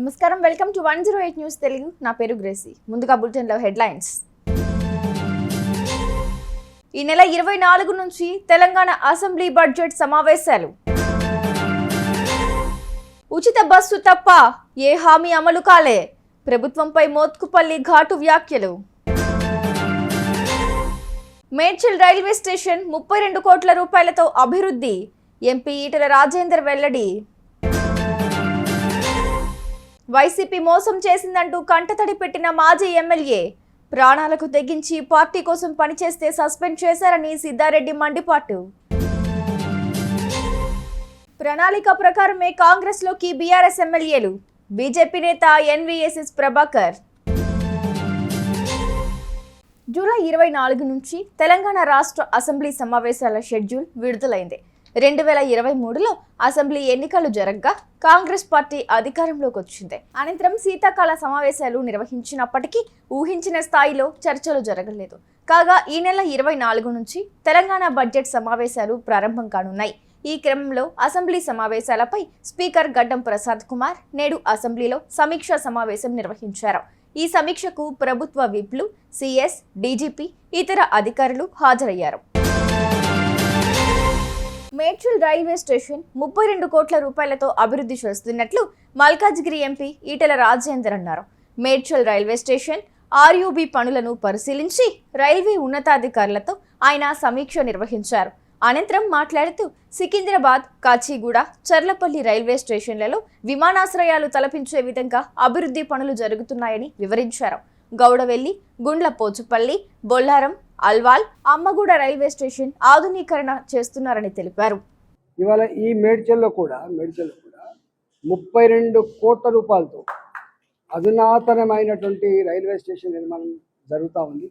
నమస్కారం, welcome to 108 news Telugu. నా పేరు గ్రేసీ. ముందుగా బులెటిన్లో హెడ్లైన్స్. ఈ నెల 24 నుంచి తెలంగాణ అసెంబ్లీ బడ్జెట్ సమావేశాలు. ఉచిత బస్సు తప్ప ఏ హామీ అమలు కాలే, ప్రభుత్వంపై మోత్కుపల్లి ఘాటు వ్యాఖ్యలు. మేడ్చల్ రైల్వే స్టేషన్ 32 కోట్ల రూపాయలతో అభివృద్ధి, ఎంపీ ఈటెల రాజేందర్ వెల్లడి. వైసీపీ మోసం చేసిందంటూ కంటతడి పెట్టిన మాజీ ఎమ్మెల్యే, ప్రాణాలకు తెగించి పార్టీ కోసం పనిచేస్తే సస్పెండ్ చేశారని సిద్ధారెడ్డి మండిపాటు. ప్రణాళిక ప్రకారమే కాంగ్రెస్లోకి బీఆర్ఎస్ ఎమ్మెల్యేలు, బీజేపీ నేత ఎన్వీఎస్ఎస్ ప్రభాకర్. జూలై 24 నుంచి తెలంగాణ రాష్ట్ర అసెంబ్లీ సమావేశాల షెడ్యూల్ విడుదలైంది. 2023లో అసెంబ్లీ ఎన్నికలు జరగగా కాంగ్రెస్ పార్టీ అధికారంలోకి వచ్చింది. అనంతరం శీతాకాల సమావేశాలు నిర్వహించినప్పటికీ ఊహించిన స్థాయిలో చర్చలు జరగలేదు. కాగా ఈ నెల 24 నుంచి తెలంగాణ బడ్జెట్ సమావేశాలు ప్రారంభం కానున్నాయి. ఈ క్రమంలో అసెంబ్లీ సమావేశాలపై స్పీకర్ గడ్డం ప్రసాద్ కుమార్ నేడు అసెంబ్లీలో సమీక్షా సమావేశం నిర్వహించారు. ఈ సమీక్షకు ప్రభుత్వ విప్లు, సిఎస్, డీజీపీ, ఇతర అధికారులు హాజరయ్యారు. మేడ్చల్ రైల్వే స్టేషన్ 32 కోట్ల రూపాయలతో అభివృద్ధి చేస్తున్నట్లు మల్కాజ్గిరి ఎంపీ ఈటెల రాజేందర్ అన్నారు. మేడ్చల్ రైల్వే స్టేషన్ ఆర్యూబీ పనులను పరిశీలించి రైల్వే ఉన్నతాధికారులతో ఆయన సమీక్ష నిర్వహించారు. అనంతరం మాట్లాడుతూ సికింద్రాబాద్, కాచిగూడ, చర్లపల్లి రైల్వే స్టేషన్లలో విమానాశ్రయాలు తలపించే విధంగా అభివృద్ధి పనులు జరుగుతున్నాయని వివరించారు. గౌడవెల్లి, గుండ్లపోచుపల్లి, బొల్లారం, అల్వాల్, అమ్మగూడ రైల్వే స్టేషన్ ఆధునీకరణ చేస్తున్నారని తెలిపారు. ఇవాళ ఈ మేడ్చల్లో కూడా 32 కోట్ల రూపాయలతో అధునాతనమైనటువంటి రైల్వే స్టేషన్ నిర్మాణం జరుగుతూ ఉంది.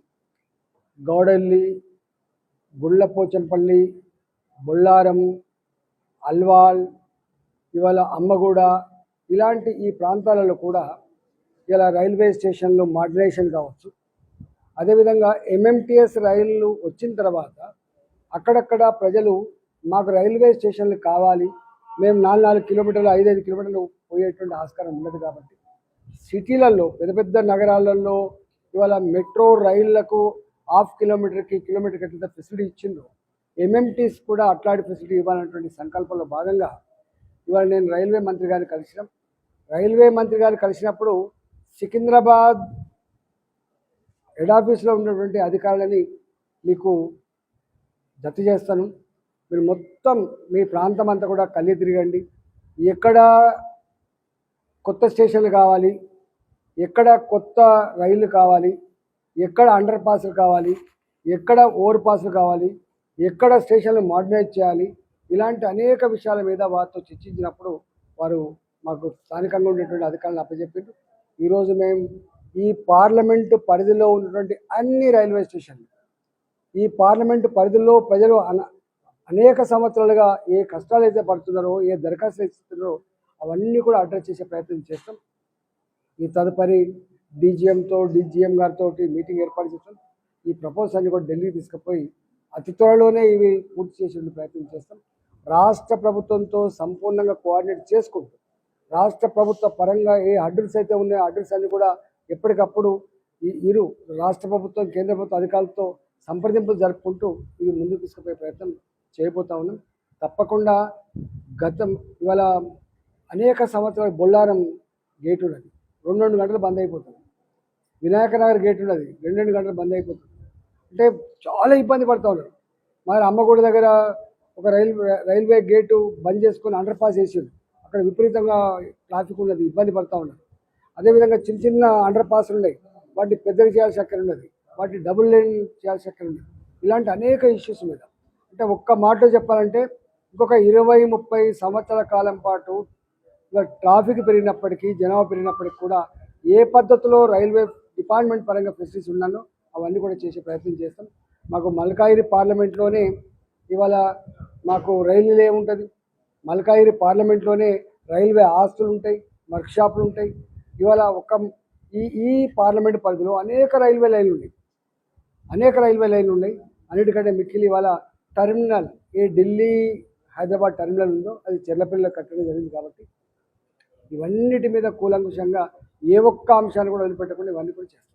గౌడెల్లి, గుళ్ళపోచంపల్లి, బొల్లారం, అల్వాల్, ఇవాళ అమ్మగూడ ఇలాంటి ఈ ప్రాంతాలలో కూడా ఇలా రైల్వే స్టేషన్లు మోడర్నైజేషన్ కావచ్చు. అదేవిధంగా ఎంఎంటీఎస్ రైళ్లు వచ్చిన తర్వాత అక్కడక్కడ ప్రజలు మాకు రైల్వే స్టేషన్లు కావాలి, మేము 4 కిలోమీటర్లు 5 కిలోమీటర్లు పోయేటువంటి ఆస్కారం ఉండదు. కాబట్టి సిటీలలో పెద్ద పెద్ద నగరాలలో ఇవాళ మెట్రో రైళ్లకు కిలోమీటర్కి ఎట్లా ఫెసిలిటీ ఇచ్చిందో ఎంఎంటీస్ కూడా అట్లాంటి ఫెసిలిటీ ఇవ్వాలన్నటువంటి సంకల్పంలో భాగంగా ఇవాళ నేను రైల్వే మంత్రి గారిని కలిసినప్పుడు సికింద్రాబాద్ హెడ్ ఆఫీస్లో ఉన్నటువంటి అధికారులని మీకు జత చేస్తాను. మీరు మొత్తం మీ ప్రాంతం అంతా కూడా కళ్ళి తిరగండి. ఎక్కడ కొత్త స్టేషన్లు కావాలి, ఎక్కడ కొత్త రైళ్లు కావాలి, ఎక్కడ అండర్ పాస్లు కావాలి, ఎక్కడ ఓవర్ పాస్లు కావాలి, ఎక్కడ స్టేషన్లు మోడర్నైజ్ చేయాలి, ఇలాంటి అనేక విషయాల మీద వారితో చర్చించినప్పుడు వారు మాకు స్థానికంగా ఉండేటువంటి అధికారులను అప్పచెప్పారు. ఈరోజు మేము ఈ పార్లమెంటు పరిధిలో ఉన్నటువంటి అన్ని రైల్వే స్టేషన్లు, ఈ పార్లమెంటు పరిధిలో ప్రజలు అనేక సంవత్సరాలుగా ఏ కష్టాలు అయితే పడుతున్నారో, ఏ దరఖాస్తులు ఇస్తున్నారో అవన్నీ కూడా అడ్రస్ చేసే ప్రయత్నం చేస్తాం. ఈ తదుపరి డీజీఎం గారితో మీటింగ్ ఏర్పాటు చేస్తాం. ఈ ప్రపోజల్ని కూడా ఢిల్లీకి తీసుకుపోయి అతి త్వరలోనే ఇవి పూర్తి చేసే ప్రయత్నం చేస్తాం. రాష్ట్ర ప్రభుత్వంతో సంపూర్ణంగా కోఆర్డినేట్ చేసుకుంటూ రాష్ట్ర ప్రభుత్వ పరంగా ఏ అడ్రస్ అయితే ఉన్నాయో అడ్రస్ అన్ని కూడా ఎప్పటికప్పుడు ఇరు రాష్ట్ర ప్రభుత్వం, కేంద్ర ప్రభుత్వ అధికారులతో సంప్రదింపులు జరుపుకుంటూ ఇవి ముందుకు తీసుకుపోయే ప్రయత్నం చేయబోతా ఉన్నాం. తప్పకుండా ఇవాళ అనేక సంవత్సరాలు బొల్లారం గేట్ ఉన్నది, 2 గంటలు బంద్ అయిపోతుంది. వినాయక నగర్ గేట్ ఉన్నది, 2 గంటలు బంద్ అయిపోతుంది. అంటే చాలా ఇబ్బంది పడుతూ ఉన్నారు. మరి అమ్మగూడ దగ్గర ఒక రైల్వే గేటు బంద్ చేసుకొని అండర్ పాస్ వేసింది, అక్కడ విపరీతంగా ట్రాఫిక్ ఉన్నది, ఇబ్బంది పడుతూ ఉన్నారు. అదేవిధంగా చిన్న అండర్ పాస్లు ఉన్నాయి, వాటిని పెద్దగా చేయాల్సి అక్కడ ఉన్నది, వాటిని డబుల్ లేన్ చేయాల్సి అక్కడ ఉంది. ఇలాంటి అనేక ఇష్యూస్ మీద అంటే ఒక్క మాట చెప్పాలంటే ఇంకొక 20-30 సంవత్సరాల కాలం పాటు ట్రాఫిక్ పెరిగినప్పటికీ, జనాభా పెరిగినప్పటికీ కూడా ఏ పద్ధతిలో రైల్వే డిపార్ట్మెంట్ పరంగా ఫెసిలిటీస్ ఉన్నానో అవన్నీ కూడా చేసే ప్రయత్నం చేస్తాం. మాకు మల్కాయిరి పార్లమెంట్లోనే ఇవాళ మాకు రైల్వే ఉంటుంది, మల్కాయిరి పార్లమెంట్లోనే రైల్వే ఆస్తులు ఉంటాయి, వర్క్షాపులు ఉంటాయి. ఇవాళ ఈ పార్లమెంట్ పరిధిలో అనేక రైల్వే లైన్లు ఉన్నాయి. అన్నిటికంటే మిక్కిలి ఇవాళ టెర్మినల్, ఏ ఢిల్లీ హైదరాబాద్ టెర్మినల్ ఉందో అది చెర్లపల్లిలో కట్టడం జరిగింది. కాబట్టి ఇవన్నిటి మీద కూలంకుషంగా ఏ ఒక్క అంశాన్ని కూడా వదిలిపెట్టకుండా ఇవన్నీ కూడా చేస్తాం.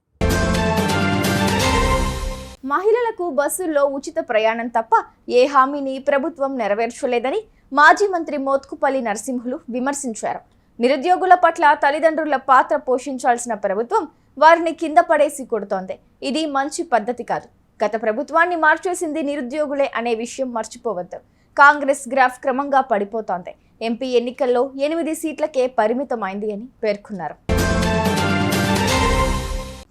మహిళలకు బస్సుల్లో ఉచిత ప్రయాణం తప్ప ఏ హామీని ప్రభుత్వం నెరవేర్చలేదని మాజీ మంత్రి మోత్కుపల్లి నరసింహులు విమర్శించారు. నిరుద్యోగుల పట్ల తల్లిదండ్రుల పాత్ర పోషించాల్సిన ప్రభుత్వం వారిని కింద పడేసి కొడుతోంది. ఇది మంచి పద్ధతి కాదు. గత ప్రభుత్వాన్ని మార్చేసింది నిరుద్యోగులే అనే విషయం మర్చిపోవద్దు. కాంగ్రెస్ గ్రాఫ్ క్రమంగా పడిపోతోంది. ఎంపీ ఎన్నికల్లో 8 సీట్లకే పరిమితమైంది అని పేర్కొన్నారు.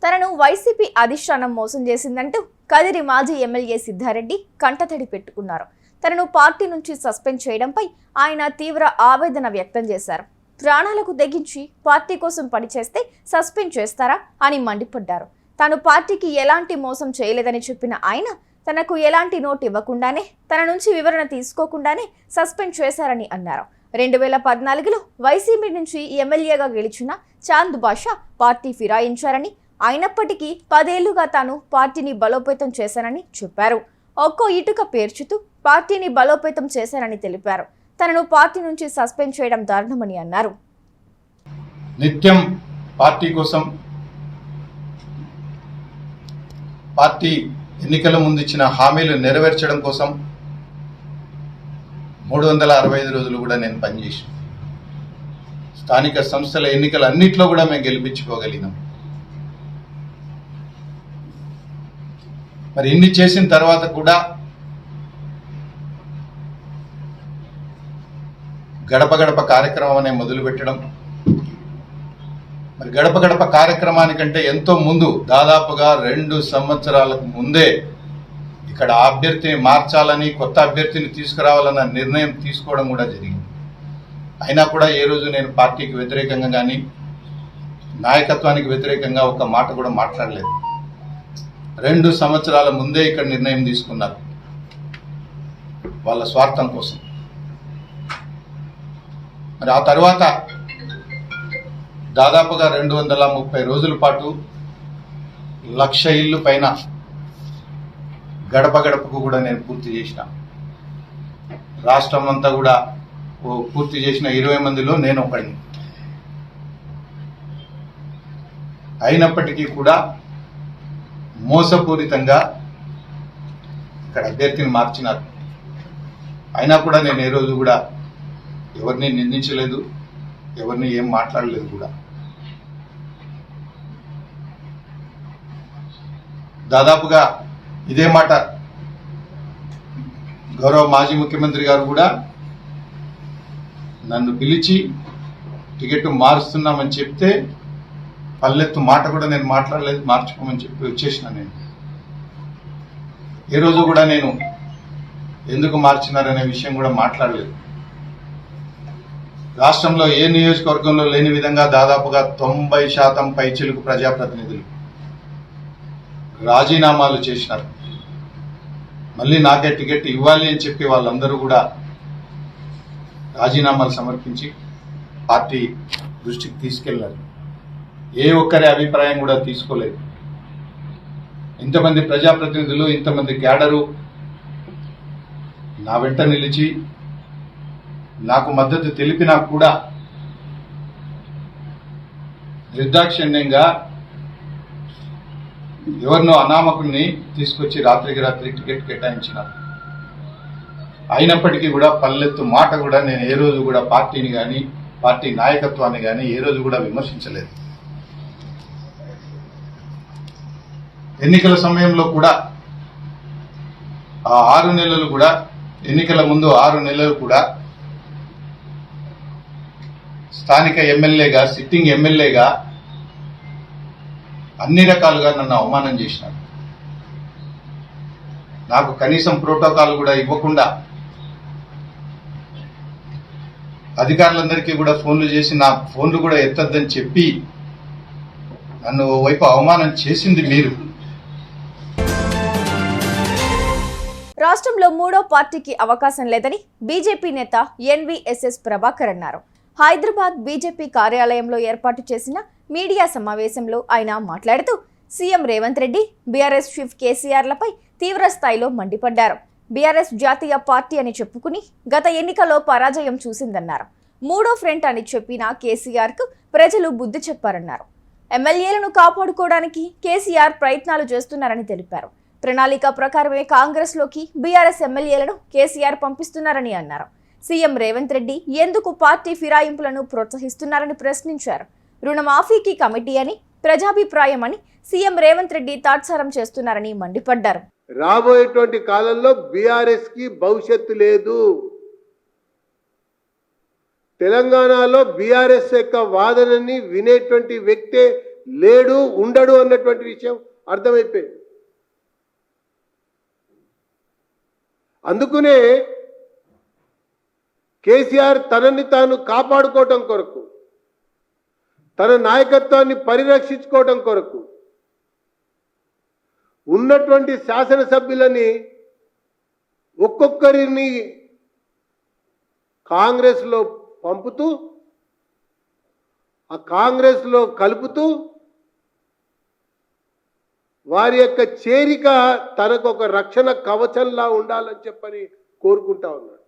తనను వైసీపీ అధిష్టానం మోసం చేసిందంటూ కదిరి మాజీ ఎమ్మెల్యే సిద్ధారెడ్డి కంటతడి పెట్టుకున్నారు. తనను పార్టీ నుంచి సస్పెండ్ చేయడంపై ఆయన తీవ్ర ఆవేదన వ్యక్తం చేశారు. ప్రాణాలకు తెగించి పార్టీ కోసం పనిచేస్తే సస్పెండ్ చేస్తారా అని మండిపడ్డారు. తాను పార్టీకి ఎలాంటి మోసం చేయలేదని చెప్పిన ఆయన తనకు ఎలాంటి నోట్ ఇవ్వకుండానే తన నుంచి వివరణ తీసుకోకుండానే సస్పెండ్ చేశారని అన్నారు. 2014లో వైసీపీ నుంచి ఎమ్మెల్యేగా గెలిచిన చాంద్ బాషా పార్టీ ఫిరాయించారని, అయినప్పటికీ 10 ఏళ్లుగా తాను పార్టీని బలోపేతం చేశానని చెప్పారు. ఒక్కో ఇటుక పేర్చుతూ పార్టీని బలోపేతం చేశారని తెలిపారు. తనను పార్టీ నుంచి సస్పెండ్ చేయడం దారుణమని అన్నారు. నిత్యం పార్టీ కోసం, పార్టీ ఎన్నికల ముందు ఇచ్చిన హామీలు నెరవేర్చడం కోసం 365 రోజులు కూడా నేను పనిచేసాను. స్థానిక సంస్థల ఎన్నికలు అన్నిట్లో కూడా మేము గెలిపించుకోగలిగినాం. మరి ఇన్ని చేసిన తర్వాత కూడా గడప గడప కార్యక్రమం అనే మొదలు పెట్టడం, మరి గడప గడప కార్యక్రమానికంటే ఎంతో ముందు దాదాపుగా 2 సంవత్సరాలకు ముందే ఇక్కడ అభ్యర్థిని మార్చాలని, కొత్త అభ్యర్థిని తీసుకురావాలన్న నిర్ణయం తీసుకోవడం కూడా జరిగింది. అయినా కూడా ఏ రోజు నేను పార్టీకి వ్యతిరేకంగా కానీ నాయకత్వానికి వ్యతిరేకంగా ఒక మాట కూడా మాట్లాడలేదు. 2 సంవత్సరాల ముందే ఇక్కడ నిర్ణయం తీసుకున్నారు వాళ్ళ స్వార్థం కోసం. మరి ఆ తర్వాత దాదాపుగా 230 రోజుల పాటు 1,00,000 ఇళ్ళు పైన గడప గడపకు కూడా నేను పూర్తి చేసిన. రాష్ట్రం అంతా కూడా పూర్తి చేసిన 20 మందిలో నేను ఒకడిని. అయినప్పటికీ కూడా మోసపూరితంగా ఇక్కడ అభ్యర్థిని మార్చినారు. అయినా కూడా నేను ఏ రోజు కూడా ఎవరిని నిందించలేదు, ఎవరిని ఏం మాట్లాడలేదు కూడా. దాదాపుగా ఇదే మాట గౌరవ మాజీ ముఖ్యమంత్రి గారు కూడా నన్ను పిలిచి టికెట్ మారుస్తున్నామని చెప్తే పల్లెత్తు మాట కూడా నేను మాట్లాడలేదు, మార్చుకోమని చెప్పి వచ్చేసిన. నేను ఏ రోజు కూడా నేను ఎందుకు మార్చినారనే విషయం కూడా మాట్లాడలేదు. రాష్ట్రంలో ఏ నియోజకవర్గంలో లేని విధంగా దాదాపుగా 90% పైచిలుకు ప్రజాప్రతినిధులు రాజీనామాలు చేసినారు. మళ్ళీ నాకే టికెట్ ఇవ్వాలి అని చెప్పి వాళ్ళందరూ కూడా రాజీనామాలు సమర్పించి పార్టీ దృష్టికి తీసుకెళ్లారు. ఏ ఒక్కరి అభిప్రాయం కూడా తీసుకోలేదు. ఇంతమంది ప్రజాప్రతినిధులు, ఇంతమంది క్యాడరు నా వెంట నిలిచి నాకు మద్దతు తెలిపినా కూడా నిర్దాక్షిణ్యంగా ఎవరినో అనామకుల్ని తీసుకొచ్చి రాత్రికి రాత్రి టికెట్ కేటాయించినారు. అయినప్పటికీ కూడా పల్లెత్తు మాట కూడా నేను ఏ రోజు కూడా పార్టీని కానీ పార్టీ నాయకత్వాన్ని కానీ ఏ రోజు కూడా విమర్శించలేదు. ఎన్నికల సమయంలో కూడా ఆ 6 నెలలు కూడా, ఎన్నికల ముందు 6 నెలలు కూడా స్థానిక ఎమ్మెల్యేగా, సిట్టింగ్ ఎమ్మెల్యేగా అన్ని రకాలుగా నన్ను అవమానం చేసినారు. నాకు కనీసం ప్రోటోకాల్ కూడా ఇవ్వకుండా అధికారులందరికీ కూడా ఫోన్లు చేసి నా ఫోన్లు కూడా ఎత్తద్దని చెప్పి నన్ను వైపు అవమానం చేసింది మీరు. రాష్ట్రంలో 3వ పార్టీకి అవకాశం లేదని బీజేపీ నేత ఎన్వీఎస్ఎస్ ప్రభాకర్ అన్నారు. హైదరాబాద్ బీజేపీ కార్యాలయంలో ఏర్పాటు చేసిన మీడియా సమావేశంలో ఆయన మాట్లాడుతూ CM Revanth Reddy, BRS chief కేసీఆర్లపై తీవ్ర స్థాయిలో మండిపడ్డారు. బీఆర్ఎస్ జాతీయ పార్టీ అని చెప్పుకుని గత ఎన్నికల్లో పరాజయం చూసిందన్నారు. మూడో ఫ్రంట్ అని చెప్పిన కేసీఆర్కు ప్రజలు బుద్ధి చెప్పారన్నారు. ఎమ్మెల్యేలను కాపాడుకోవడానికి కేసీఆర్ ప్రయత్నాలు చేస్తున్నారని తెలిపారు. ప్రణాళిక ప్రకారమే కాంగ్రెస్లోకి బీఆర్ఎస్ ఎమ్మెల్యేలను కేసీఆర్ పంపిస్తున్నారని అన్నారు. సీఎం రేవంత్ రెడ్డి ఎందుకు పార్టీ ఫిరాయింపులను ప్రోత్సహిస్తున్నారని ప్రశ్నించారు. రుణమాఫీకి కమిటీ అని, ప్రజాభిప్రాయం అని సీఎం రేవంత్ రెడ్డి తాత్సారం చేస్తున్నారని మండిపడ్డారు. రాబోయేటువంటి కాలంలో బీఆర్ఎస్ కి భవిష్యత్తు లేదు. తెలంగాణలో బీఆర్ఎస్ యొక్క వాదనని వినేటువంటి వ్యక్తే లేడు, ఉండడు అన్నటువంటి విషయం అర్థమైపోయింది. అందుకనే కేసీఆర్ తనని తాను కాపాడుకోవటం కొరకు, తన నాయకత్వాన్ని పరిరక్షించుకోవటం కొరకు ఉన్నటువంటి శాసనసభ్యులని ఒక్కొక్కరిని కాంగ్రెస్లో పంపుతూ, ఆ కాంగ్రెస్లో కలుపుతూ వారి యొక్క చేరిక తనకు ఒక రక్షణ కవచంలా ఉండాలని చెప్పని కోరుకుంటా ఉన్నాడు.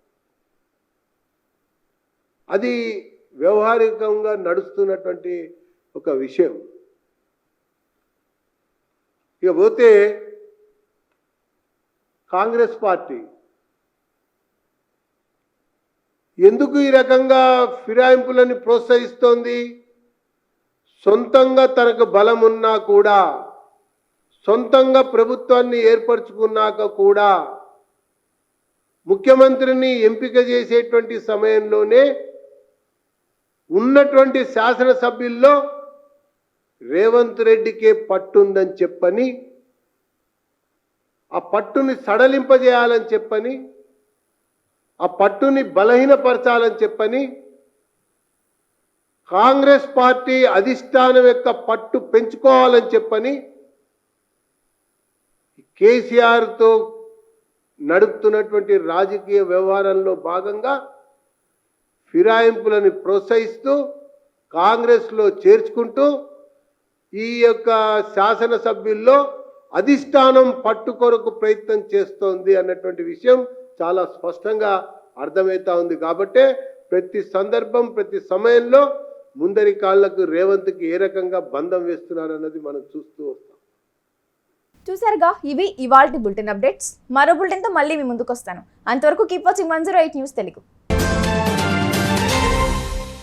అది వ్యవహారికంగా నడుస్తున్నటువంటి ఒక విషయం. ఇక పోతే కాంగ్రెస్ పార్టీ ఎందుకు ఈ రకంగా ఫిరాయింపులను ప్రోత్సహిస్తోంది? సొంతంగా తనకు బలం ఉన్నా కూడా, సొంతంగా ప్రభుత్వాన్ని ఏర్పరచుకున్నాక కూడా ముఖ్యమంత్రిని ఎంపిక చేసేటువంటి సమయంలోనే ఉన్నటువంటి శాసనసభ్యుల్లో రేవంత్ రెడ్డికే పట్టుందని చెప్పని, ఆ పట్టుని సడలింపజేయాలని చెప్పని, ఆ పట్టుని బలహీనపరచాలని చెప్పని, కాంగ్రెస్ పార్టీ అధిష్టానం యొక్క పట్టు పెంచుకోవాలని చెప్పని కేసీఆర్తో నడుపుతున్నటువంటి రాజకీయ వ్యవహారంలో భాగంగా ఫిరాయింపులను ప్రోత్సహిస్తూ కాంగ్రెస్లో చేర్చుకుంటూ ఈ యొక్క శాసనసభ్యుల్లో అధిష్టానం పట్టు కొరకు ప్రయత్నం చేస్తోంది అన్నటువంటి విషయం చాలా స్పష్టంగా అర్థమవుతా ఉంది. కాబట్టే ప్రతి సందర్భం, ప్రతి సమయంలో ముందరి కాళ్లకు రేవంత్కి ఏ రకంగా బంధం వేస్తున్నారన్నది మనం చూస్తూ వస్తాం. చూసారుగా, ఇవి ఇవాల్టి బులెటిన్ అప్డేట్స్. మరో బులెటిన్తో మళ్ళీ మీ ముందుకు వస్తాను. అంతవరకు కీప్ వాచింగ్ 108 న్యూస్ తెలుగు.